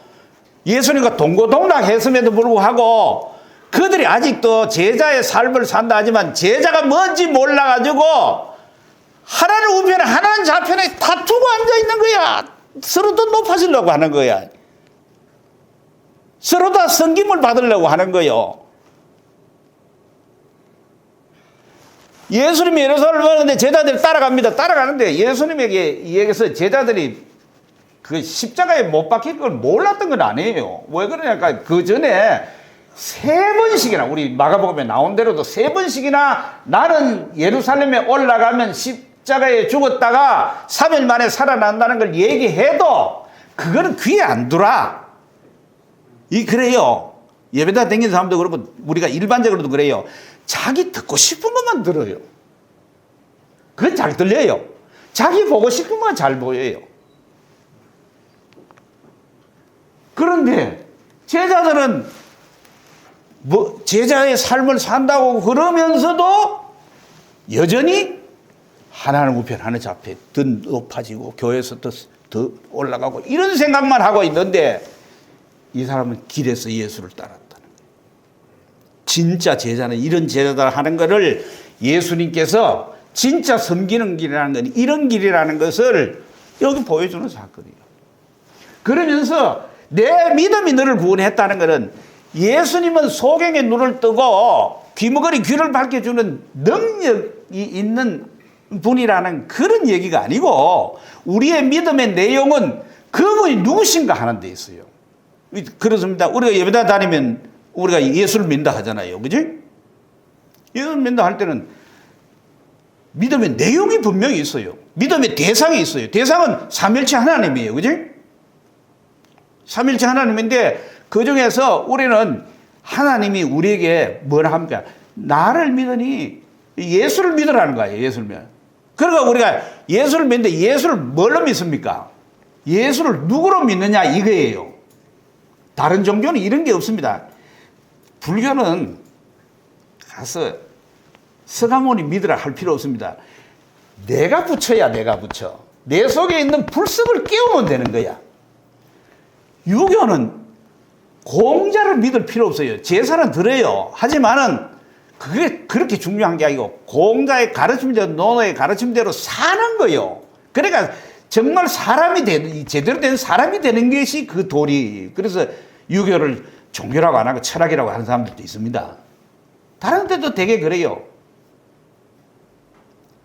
예수님과 동고동락했음에도 불구하고 그들이 아직도 제자의 삶을 산다 하지만 제자가 뭔지 몰라가지고 하나는 우편에 하나는 좌편에 다투고 앉아있는 거야. 서로 더 높아지려고 하는 거야. 서로 다 섬김을 받으려고 하는 거예요. 예수님이 예루살렘 가는데 제자들이 따라갑니다. 따라가는데 예수님에게 의해서 제자들이 그 십자가에 못 박힐 걸 몰랐던 건 아니에요. 왜 그러냐니까 그 전에 3번씩이나 우리 마가복음에 나온 대로도 3번씩이나 나는 예루살렘에 올라가면 십자가에 죽었다가 3일 만에 살아난다는 걸 얘기해도 그거는 귀에 안 들어와. 그래요. 예배당 다니는 사람도 그렇고 우리가 일반적으로도 그래요. 자기 듣고 싶은 것만 들어요. 그건 잘 들려요. 자기 보고 싶은 건 잘 보여요. 그런데 제자들은 제자의 삶을 산다고 그러면서도 여전히 하나님 우편 하늘 앞에 더 높아지고 교회에서 더 올라가고 이런 생각만 하고 있는데 이 사람은 길에서 예수를 따랐다는 거예요. 진짜 제자는 이런 제자들 하는 것을 예수님께서 진짜 섬기는 길이라는 건 이런 길이라는 것을 여기 보여주는 사건이에요. 그러면서 내 믿음이 너를 구원했다는 것은 예수님은 소경의 눈을 뜨고 귀머거리 귀를 밝혀주는 능력이 있는 분이라는 그런 얘기가 아니고 우리의 믿음의 내용은 그분이 누구신가 하는 데 있어요. 그렇습니다. 우리가 예배당 다니면 우리가 예수를 믿는다 하잖아요. 그지? 예수를 믿는다 할 때는 믿음의 내용이 분명히 있어요. 믿음의 대상이 있어요. 대상은 삼일체 하나님이에요. 그지? 삼일체 하나님인데 그 중에서 우리는 하나님이 우리에게 뭐라 합니까? 나를 믿으니 예수를 믿으라는 거예요. 예수를 믿어. 그러니까 우리가 예수를 믿는데 예수를 뭘로 믿습니까? 예수를 누구로 믿느냐 이거예요. 다른 종교는 이런 게 없습니다. 불교는 가서 서가모니 믿으라 할 필요 없습니다. 내가 부처야. 내가 부처. 내 속에 있는 불성을 깨우면 되는 거야. 유교는 공자를 믿을 필요 없어요. 제사는 드려요. 하지만은 그게 그렇게 중요한 게 아니고 공자의 가르침대로 노노의 가르침대로 사는 거예요. 그러니까 정말 사람이 되는 제대로 된 사람이 되는 것이 그 도리. 그래서 유교를 종교라고 안 하고 철학이라고 하는 사람들도 있습니다. 다른 데도 되게 그래요.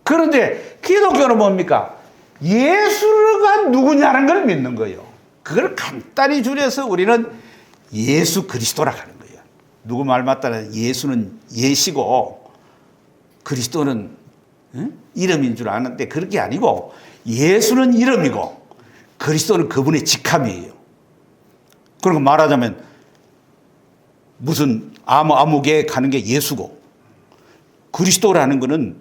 그런데 기독교는 뭡니까? 예수가 누구냐는 걸 믿는 거예요. 그걸 간단히 줄여서 우리는 예수 그리스도라고 하는 거예요. 누구 말 맞다라 예수는 예시고 그리스도는 이름인 줄 아는데 그렇게 아니고 예수는 이름이고 그리스도는 그분의 직함이에요. 그리고 말하자면 무슨 아무개 가는 게 예수고 그리스도라는 거는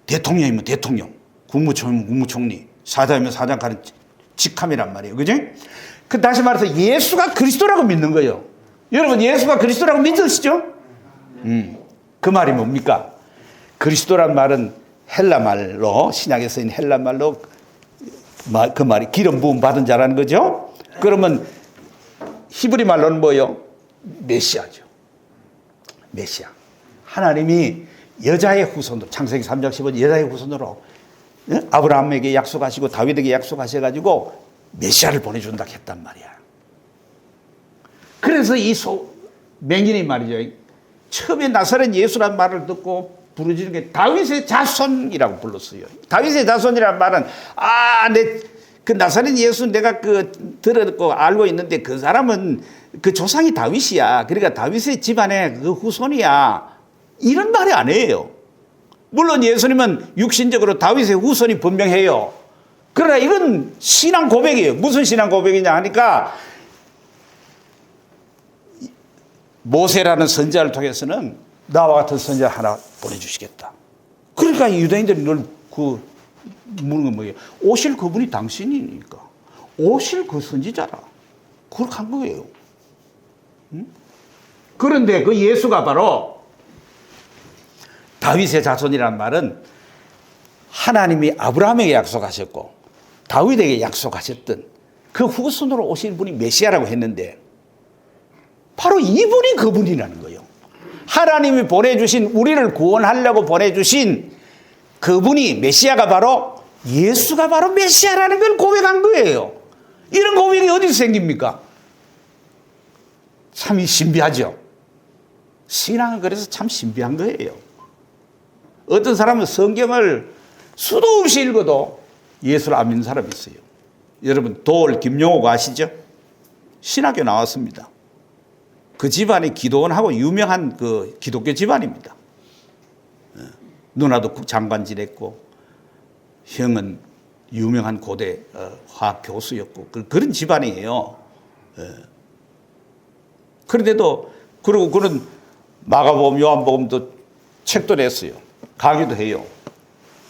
대통령이면 대통령, 국무총리면 국무총리, 사장이면 사장 가는 직함이란 말이에요. 그죠? 다시 말해서 예수가 그리스도라고 믿는 거예요. 여러분 예수가 그리스도라고 믿으시죠? 그 말이 뭡니까? 그리스도란 말은 헬라 말로 신약에 쓰인 헬라 말로 그 말이 기름 부음 받은 자라는 거죠. 그러면 히브리 말로는 뭐예요? 메시아죠. 메시아. 하나님이 여자의 후손으로 창세기 3장 15절 여자의 후손으로 아브라함에게 약속하시고 다윗에게 약속하셔가지고 메시아를 보내준다 했단 말이야. 그래서 이 맹인이 말이죠. 처음에 나사렛 예수란 말을 듣고 부르짖는 게 다윗의 자손이라고 불렀어요. 다윗의 자손이란 말은 그 나사렛 예수 내가 들었고 알고 있는데 그 사람은 그 조상이 다윗이야. 그러니까 다윗의 집안의 그 후손이야. 이런 말이 아니에요. 물론 예수님은 육신적으로 다윗의 후손이 분명해요. 그러나 이건 신앙 고백이에요. 무슨 신앙 고백이냐 하니까 모세라는 선지자를 통해서는 나와 같은 선지자 하나 보내주시겠다. 그러니까 유대인들이 늘 묻는 건 뭐예요? 오실 그분이 당신이니까. 오실 그 선지자라. 그렇게 한 거예요. 그런데 그 예수가 바로 다윗의 자손이라는 말은 하나님이 아브라함에게 약속하셨고 다윗에게 약속하셨던 그 후손으로 오신 분이 메시아라고 했는데 바로 이분이 그분이라는 거예요. 하나님이 보내주신 우리를 구원하려고 보내주신 그분이 메시아가 바로 예수가 바로 메시아라는 걸 고백한 거예요. 이런 고백이 어디서 생깁니까? 참 신비하죠. 신앙은 그래서 참 신비한 거예요. 어떤 사람은 성경을 수도 없이 읽어도 예수를 안 믿는 사람이 있어요. 여러분 도올 김용호가 아시죠? 신학교 나왔습니다. 그 집안이 기도원하고 유명한 그 기독교 집안입니다. 누나도 장관 지냈고 형은 유명한 고대 화학 교수였고 그런 집안이에요. 그런데도 그리고 그런 마가복음, 요한복음도 책도 냈어요. 강의도 해요.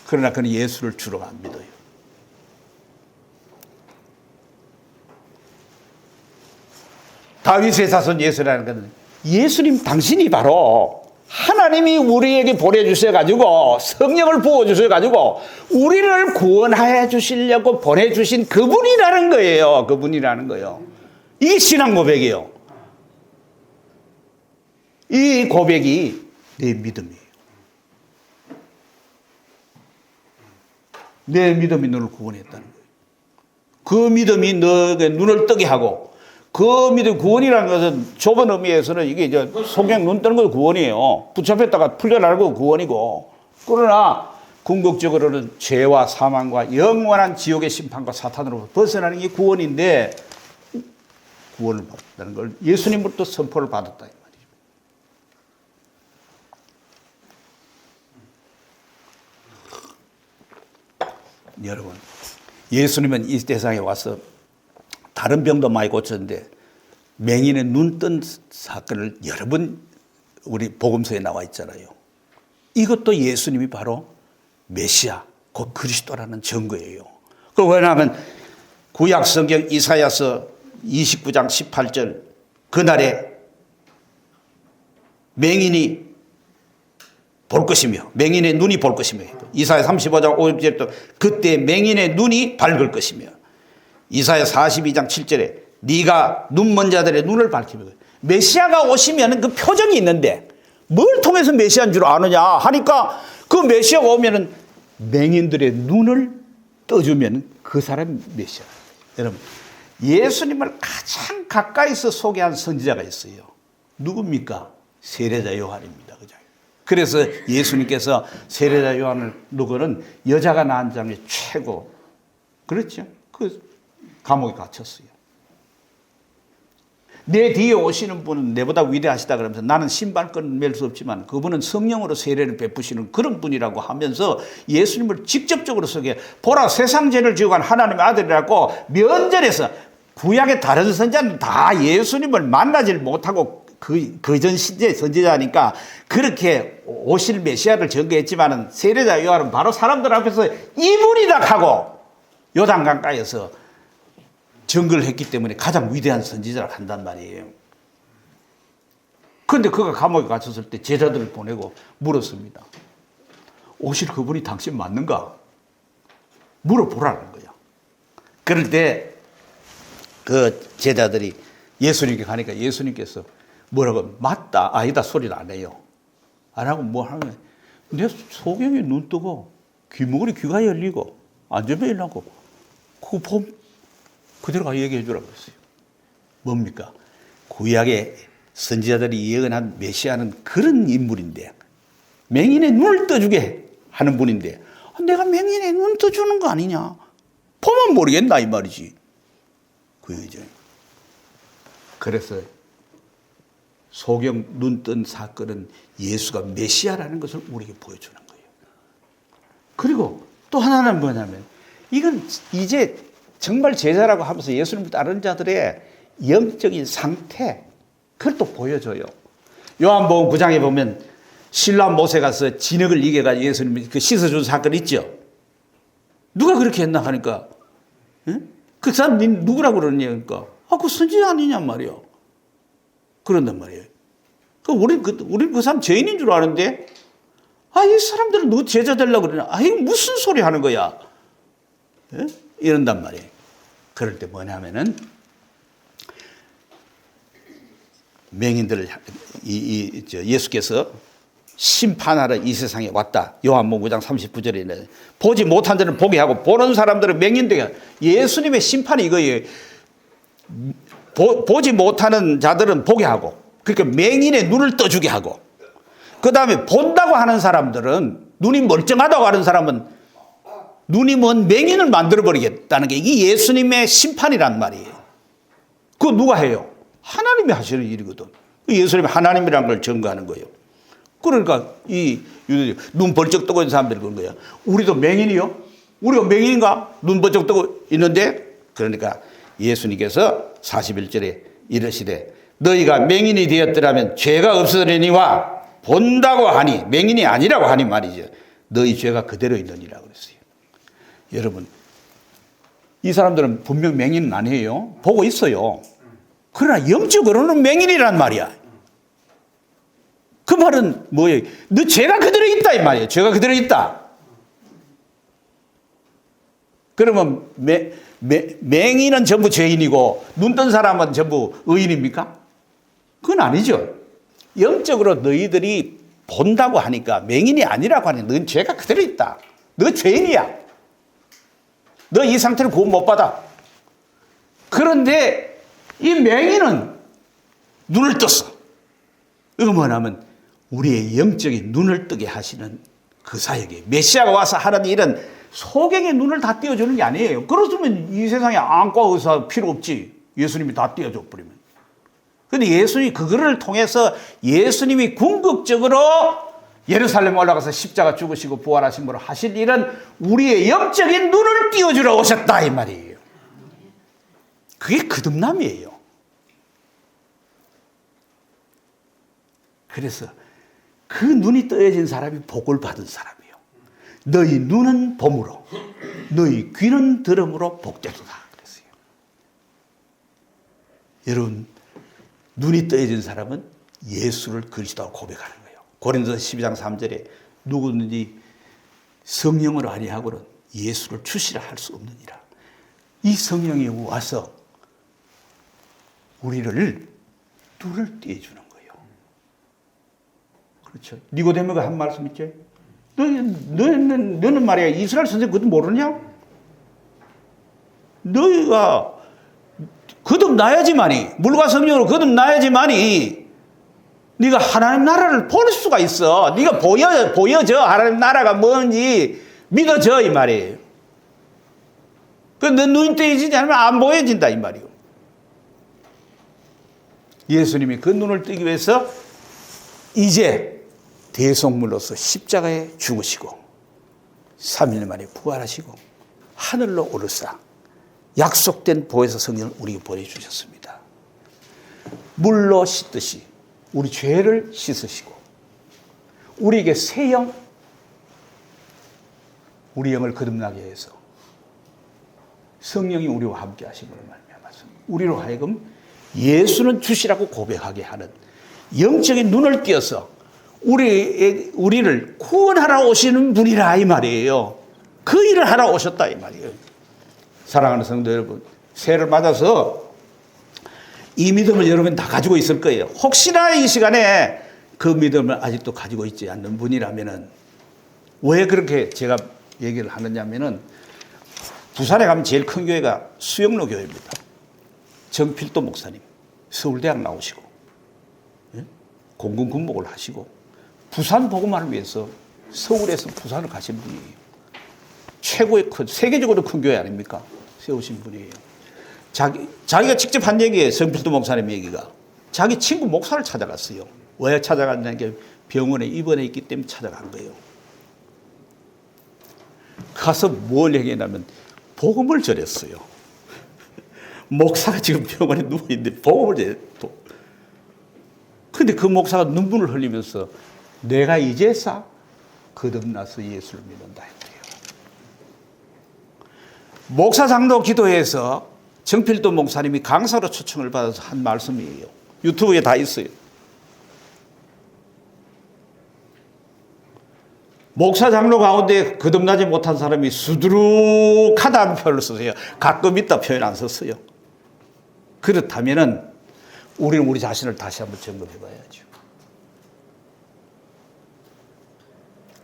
그러나 그는 예수를 주로 안 믿어요. 다윗의 자손 예수라는 것은 예수님 당신이 바로 하나님이 우리에게 보내주셔가지고 성령을 부어주셔가지고 우리를 구원하여 주시려고 보내주신 그분이라는 거예요. 그분이라는 거예요. 이게 신앙 고백이에요. 이 고백이 내 믿음이에요. 내 믿음이 너를 구원했다는 거예요. 그 믿음이 너에게 눈을 뜨게 하고 그 믿음 구원이라는 것은 좁은 의미에서는 이게 이제 속에 눈 뜨는 것도 구원이에요. 붙잡혔다가 풀려나는 것도 구원이고 그러나 궁극적으로는 죄와 사망과 영원한 지옥의 심판과 사탄으로 벗어나는 게 구원인데 구원을 받았다는 걸 예수님으로부터 선포를 받았다 이 말이죠. 여러분 예수님은 이 세상에 와서 다른 병도 많이 고쳤는데 맹인의 눈 뜬 사건을 여러 번 우리 복음서에 나와 있잖아요. 이것도 예수님이 바로 메시아 곧 그리스도라는 증거예요. 왜냐하면 구약 성경 이사야서 29장 18절 그날에 맹인이 볼 것이며 맹인의 눈이 볼 것이며 이사야 35장 5절도 그때 맹인의 눈이 밝을 것이며 이사야 42장 7절에 네가 눈먼 자들의 눈을 밝히며 메시아가 오시면 그 표정이 있는데 뭘 통해서 메시아인 줄 아느냐 하니까 그 메시아가 오면 맹인들의 눈을 떠주면 그 사람이 메시아. 여러분 예수님을 가장 가까이서 소개한 선지자가 있어요. 누굽니까? 세례자 요한입니다. 그죠? 그래서 예수님께서 세례자 요한을 누구는 여자가 낳은 자의 최고 그렇죠? 그 감옥에 갇혔어요. 내 뒤에 오시는 분은 내보다 위대하시다 그러면서 나는 신발끈 맬 수 없지만 그분은 성령으로 세례를 베푸시는 그런 분이라고 하면서 예수님을 직접적으로 소개 보라 세상 죄를 지고 간 하나님의 아들이라고 면전에서 구약의 다른 선지자는 다 예수님을 만나질 못하고 그전 시대 선지자니까 그렇게 오실 메시아를 전개했지만은 세례자 요한은 바로 사람들 앞에서 이분이다 하고 요단강가에서 증거를 했기 때문에 가장 위대한 선지자를 한단 말이에요. 그런데 그가 감옥에 갇혔을 때 제자들을 보내고 물었습니다. 오실 그분이 당신 맞는가? 물어보라는 거야. 그럴 때 그 제자들이 예수님께 가니까 예수님께서 뭐라고 맞다 아니다 소리를 안 해요. 안 하고 뭐 하면 내 소경이 눈 뜨고 귀머거리 귀가 열리고 안전벨 일나고 그거 보면 그대로 가 얘기해 주라고 했어요. 뭡니까? 구약의 선지자들이 예언한 메시아는 그런 인물인데 맹인의 눈을 떠주게 하는 분인데 내가 맹인의 눈 떠주는 거 아니냐? 보면 모르겠나 이 말이지. 그 얘기죠. 그래서 소경 눈 뜬 사건은 예수가 메시아라는 것을 우리에게 보여주는 거예요. 그리고 또 하나는 뭐냐면 이건 이제 정말 제자라고 하면서 예수님을 따르는 자들의 영적인 상태 그걸 또 보여줘요. 요한복음 9장에 보면 신라 못에 가서 진흙을 이겨가지고 예수님이 그 씻어준 사건 있죠. 누가 그렇게 했나 하니까 그 사람 누구라고 그러냐 그러니까 그 선지자 아니냐 말이야. 그런단 말이에요. 우린 그 사람 죄인인 줄 아는데 이 사람들은 너 제자 되려고 그러냐. 이거 무슨 소리 하는 거야. 이런단 말이에요. 그럴 때 뭐냐면은 맹인들을 예수께서 심판하러 이 세상에 왔다. 요한복음 9장 39절에 보지 못한 자는 보게 하고 보는 사람들은 맹인되게 예수님의 심판이 이거예요. 보지 못하는 자들은 보게 하고 그러니까 맹인의 눈을 떠주게 하고 그 다음에 본다고 하는 사람들은 눈이 멀쩡하다고 하는 사람은 눈이 먼 맹인을 만들어버리겠다는 게 이게 예수님의 심판이란 말이에요. 그거 누가 해요? 하나님이 하시는 일이거든. 예수님이 하나님이라는 걸 증거하는 거예요. 그러니까 이 유대인들 눈 번쩍 뜨고 있는 사람들이 그런 거예요. 우리도 맹인이요? 우리가 맹인인가? 눈 번쩍 뜨고 있는데? 그러니까 예수님께서 41절에 이르시되 너희가 맹인이 되었더라면 죄가 없으리니와 본다고 하니 맹인이 아니라고 하니 말이죠. 너희 죄가 그대로 있느니라 그랬어요. 여러분 이 사람들은 분명 맹인은 아니에요. 보고 있어요. 그러나 영적으로는 맹인이란 말이야. 그 말은 뭐예요? 너 죄가 그대로 있다 이 말이에요. 죄가 그대로 있다. 그러면 맹인은 전부 죄인이고 눈 뜬 사람은 전부 의인입니까? 그건 아니죠. 영적으로 너희들이 본다고 하니까 맹인이 아니라고 하니 넌 죄가 그대로 있다. 너 죄인이야. 너 이 상태로 구원 못 받아. 그런데 이 맹인은 눈을 떴어. 이거 뭐냐면 우리의 영적인 눈을 뜨게 하시는 그 사역이 메시아가 와서 하는 일은 소경의 눈을 다 띄워주는 게 아니에요. 그렇다면 이 세상에 안과 의사 필요 없지. 예수님이 다 띄워줘 버리면. 그런데 예수님이 그거를 통해서 예수님이 궁극적으로 예루살렘 올라가서 십자가 죽으시고 부활하심으로 하실 일은 우리의 영적인 눈을 띄워주러 오셨다 이 말이에요. 그게 거듭남이에요. 그래서 그 눈이 떠여진 사람이 복을 받은 사람이에요. 너희 눈은 봄으로 너희 귀는 들음으로 복되도다 그랬어요. 여러분 눈이 떠여진 사람은 예수를 그리스도라고 고백하는 거예요. 고린도서 12장 3절에 누구든지 성령으로 아니하고는 예수를 주시라 할 수 없느니라. 이 성령이 와서 우리를 눈을 띄워주는 거예요. 그렇죠. 니고데모가 한 말씀 있죠. 너는 말이야 이스라엘 선생 그것도 모르냐? 너희가 거듭나야지만이 물과 성령으로 거듭나야지만이 네가 하나님 나라를 볼 수가 있어. 네가 보여져 하나님 나라가 뭔지 믿어져 이 말이에요. 그런데 눈이 뜨이지 않으면 안 보여진다 이 말이에요. 예수님이 그 눈을 뜨기 위해서 이제 대속물로서 십자가에 죽으시고 3일 만에 부활하시고 하늘로 오르사 약속된 보혜사 성령을 우리에게 보내주셨습니다. 물로 씻듯이 우리 죄를 씻으시고 우리에게 새 영, 우리 영을 거듭나게 해서 성령이 우리와 함께 하심으로 말미암아서 우리로 하여금 예수는 주시라고 고백하게 하는 영적인 눈을 띄어서 우리를 구원하러 오시는 분이라 이 말이에요. 그 일을 하러 오셨다 이 말이에요. 사랑하는 성도 여러분, 새해를 맞아서 이 믿음을 여러분 다 가지고 있을 거예요. 혹시나 이 시간에 그 믿음을 아직도 가지고 있지 않는 분이라면은 왜 그렇게 제가 얘기를 하느냐면은 부산에 가면 제일 큰 교회가 수영로 교회입니다. 정필도 목사님 서울대학 나오시고 공군군복을 하시고 부산 복음화를 위해서 서울에서 부산을 가신 분이에요. 최고의 세계적으로 큰 교회 아닙니까? 세우신 분이에요. 자기가 직접 한 얘기예요. 정필도 목사님 얘기가. 자기 친구 목사를 찾아갔어요. 왜 찾아갔냐면 병원에 입원해 있기 때문에 찾아간 거예요. 가서 뭘 얘기했냐면 복음을 전했어요. 목사가 지금 병원에 누워있는데 복음을 전했어요. 근데 그 목사가 눈물을 흘리면서 내가 이제서 거듭나서 예수를 믿는다 했대요. 목사 장로 기도회에서 정필도 목사님이 강사로 초청을 받아서 한 말씀이에요. 유튜브에 다 있어요. 목사 장로 가운데 거듭나지 못한 사람이 수두룩하다는 표현을 썼어요. 가끔 있다 표현 안 썼어요. 그렇다면은 우리는 우리 자신을 다시 한번 점검해 봐야죠.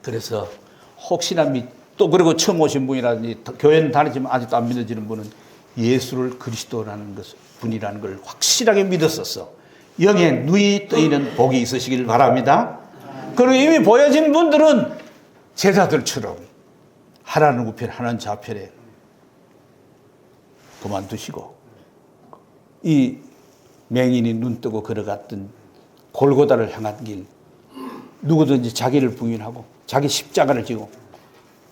그래서 혹시나 또 그리고 처음 오신 분이라든지 교회는 다니지만 아직도 안 믿어지는 분은 예수를 그리스도라는 분이라는 걸 확실하게 믿었었어. 영에 눈이 뜨이는 복이 있으시길 바랍니다. 그리고 이미 보여진 분들은 제자들처럼 하나는 우편 하나는 좌편에 그만두시고 이 맹인이 눈 뜨고 걸어갔던 골고다를 향한 길, 누구든지 자기를 부인하고 자기 십자가를 지고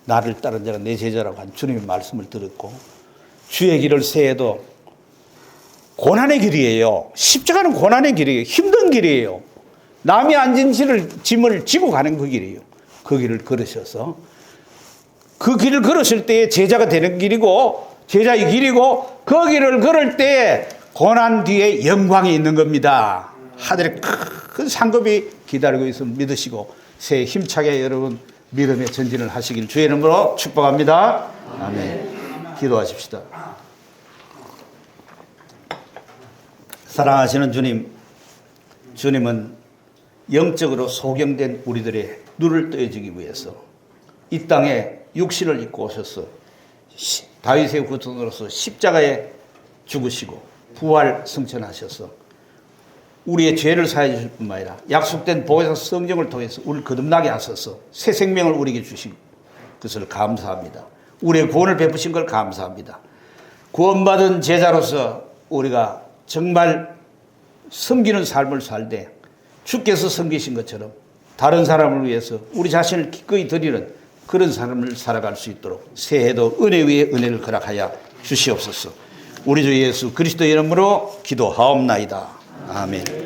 나를 따른 자가 내 제자라고 한 주님의 말씀을 들었고, 주의 길을 새해도 고난의 길이에요. 십자가는 고난의 길이에요. 힘든 길이에요. 남이 앉은 짐을 지고 가는 그 길이에요. 그 길을 걸으셔서 그 길을 걸으실 때에 제자가 되는 길이고, 제자의 길이고, 그 길을 걸을 때에 고난 뒤에 영광이 있는 겁니다. 하늘에 큰 상급이 기다리고 있음을 믿으시고 새해 힘차게 여러분 믿음의 전진을 하시길 주의 이름으로 축복합니다. 아멘. 기도하십시다. 사랑하시는 주님, 주님은 영적으로 소경된 우리들의 눈을 떠주기 위해서 이 땅에 육신을 입고 오셔서 다윗의 후손으로서 십자가에 죽으시고 부활 승천하셔서 우리의 죄를 사해 주실 뿐만 아니라 약속된 보혜사 성령을 통해서 우리를 거듭나게 하셔서 새 생명을 우리에게 주신 것을 감사합니다. 우리의 구원을 베푸신 걸 감사합니다. 구원받은 제자로서 우리가 정말 섬기는 삶을 살되 주께서 섬기신 것처럼 다른 사람을 위해서 우리 자신을 기꺼이 드리는 그런 삶을 살아갈 수 있도록 새해도 은혜 위에 은혜를 허락하여 주시옵소서. 우리 주 예수 그리스도 이름으로 기도하옵나이다. 아멘.